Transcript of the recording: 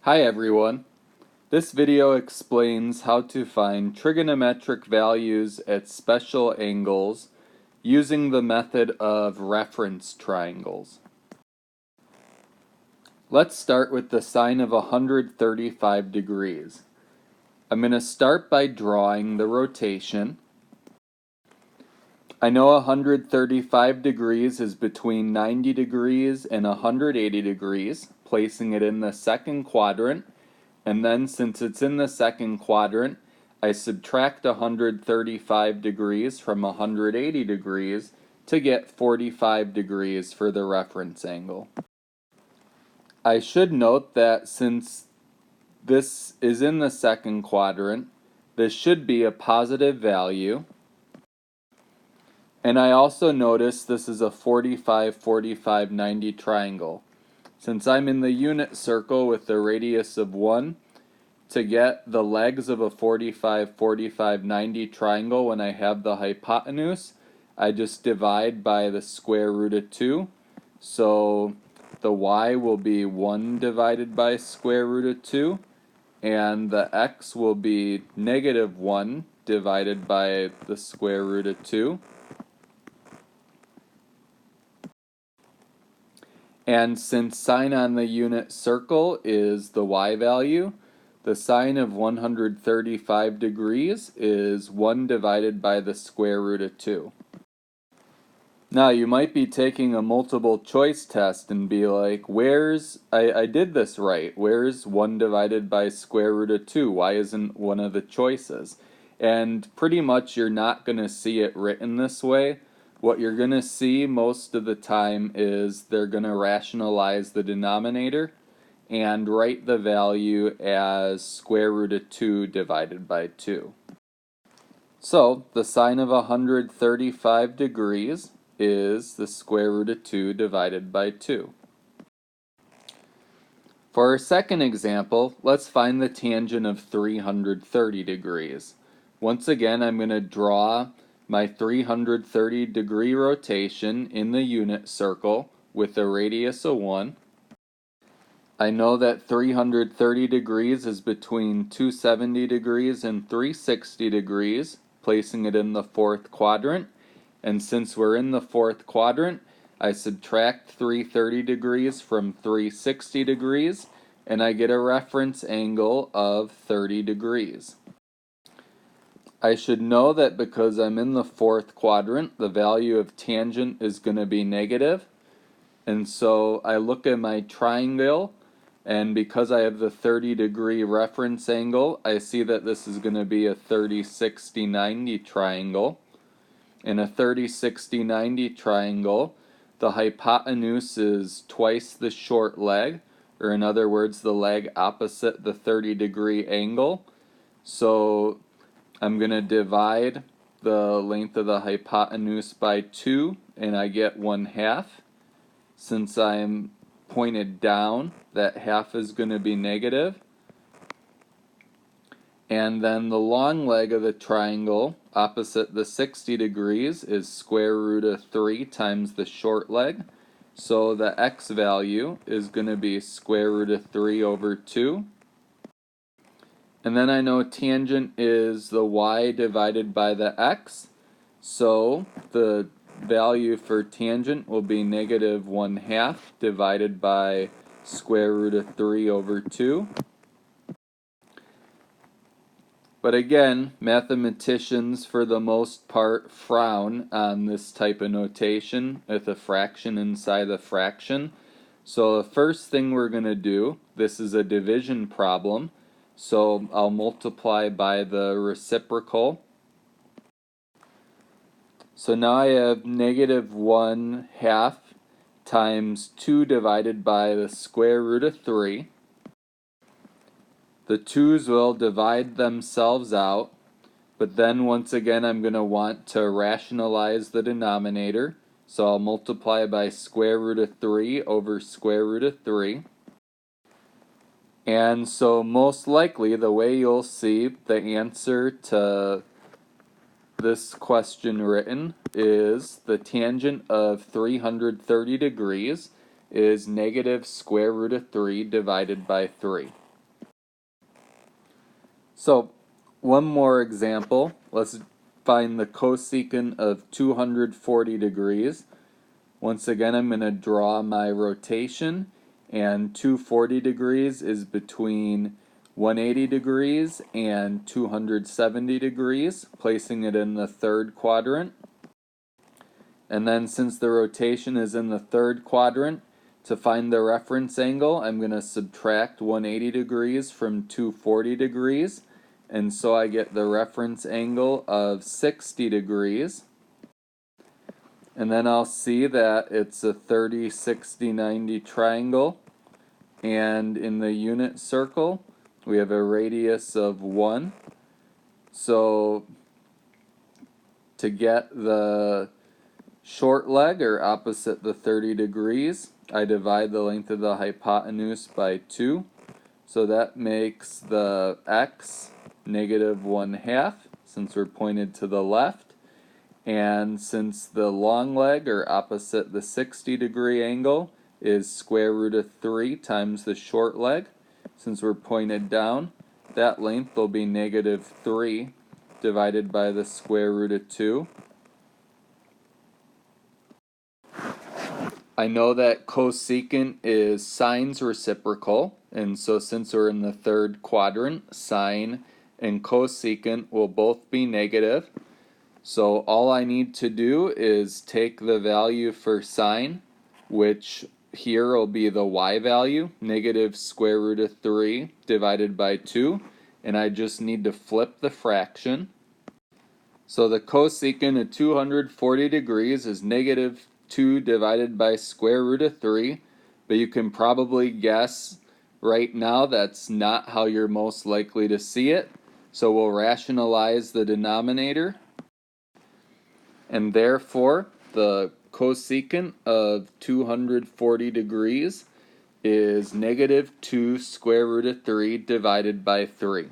Hi everyone. This video explains how to find trigonometric values at special angles using the method of reference triangles. Let's start with the sine of 135 degrees. I'm going to start by drawing the rotation. I know 135 degrees is between 90 degrees and 180 degrees, placing it in the second quadrant. And then since it's in the second quadrant, I subtract 135 degrees from 180 degrees to get 45 degrees for the reference angle. I should note that since this is in the second quadrant, this should be a positive value. And I also notice this is a 45, 45, 90 triangle. Since I'm in the unit circle with the radius of 1, to get the legs of a 45, 45, 90 triangle when I have the hypotenuse, I just divide by the square root of 2. So the y will be 1 divided by square root of 2, and the x will be negative 1 divided by the square root of 2. And since sine on the unit circle is the y value, the sine of 135 degrees is 1 divided by the square root of 2. Now you might be taking a multiple choice test and be like, I did this right, where's 1 divided by square root of 2? Why isn't one of the choices? And pretty much you're not going to see it written this way. What you're going to see most of the time is they're going to rationalize the denominator and write the value as square root of 2 divided by 2. So the sine of 135 degrees is the square root of 2 divided by 2. For our second example, let's find the tangent of 330 degrees. Once again, I'm going to draw my 330 degree rotation in the unit circle with a radius of 1. I know that 330 degrees is between 270 degrees and 360 degrees, placing it in the fourth quadrant. And since we're in the fourth quadrant, I subtract 330 degrees from 360 degrees, and I get a reference angle of 30 degrees. I should know that because I'm in the fourth quadrant, the value of tangent is going to be negative. And so I look at my triangle, and because I have the 30 degree reference angle, I see that this is going to be a 30, 60, 90 triangle. In a 30, 60, 90 triangle, the hypotenuse is twice the short leg, or in other words, the leg opposite the 30 degree angle. So I'm going to divide the length of the hypotenuse by 2, and I get 1/2. Since I'm pointed down, that half is going to be negative. And then the long leg of the triangle opposite the 60 degrees is square root of 3 times the short leg. So the x value is going to be square root of 3 over 2. And then I know tangent is the y divided by the x. So the value for tangent will be negative 1/2 divided by square root of 3 over 2. But again, mathematicians for the most part frown on this type of notation with a fraction inside a fraction. So the first thing we're going to do, this is a division problem, so I'll multiply by the reciprocal. So now I have negative 1/2 times 2 divided by the square root of 3. The 2's will divide themselves out, but then once again I'm going to want to rationalize the denominator, so I'll multiply by square root of 3 over square root of 3. And so most likely the way you'll see the answer to this question written is the tangent of 330 degrees is negative square root of 3 divided by 3. So one more example. Let's find the cosecant of 240 degrees. Once again, I'm going to draw my rotation, and 240 degrees is between 180 degrees and 270 degrees, placing it in the third quadrant. And then since the rotation is in the third quadrant, to find the reference angle, I'm going to subtract 180 degrees from 240 degrees. And so I get the reference angle of 60 degrees. And then I'll see that it's a 30, 60, 90 triangle. And in the unit circle, we have a radius of 1. So to get the short leg, or opposite the 30 degrees, I divide the length of the hypotenuse by 2. So that makes the x negative 1/2, since we're pointed to the left. And since the long leg, or opposite the 60-degree angle, is square root of 3 times the short leg, since we're pointed down, that length will be negative 3 divided by the square root of 2. I know that cosecant is sine's reciprocal, and so since we're in the third quadrant, sine and cosecant will both be negative. So all I need to do is take the value for sine, which here will be the y value, negative square root of 3 divided by 2, and I just need to flip the fraction. So the cosecant of 240 degrees is negative 2 divided by square root of 3, but you can probably guess right now that's not how you're most likely to see it. So we'll rationalize the denominator, and therefore the cosecant of 240 degrees is negative 2 square root of 3 divided by 3.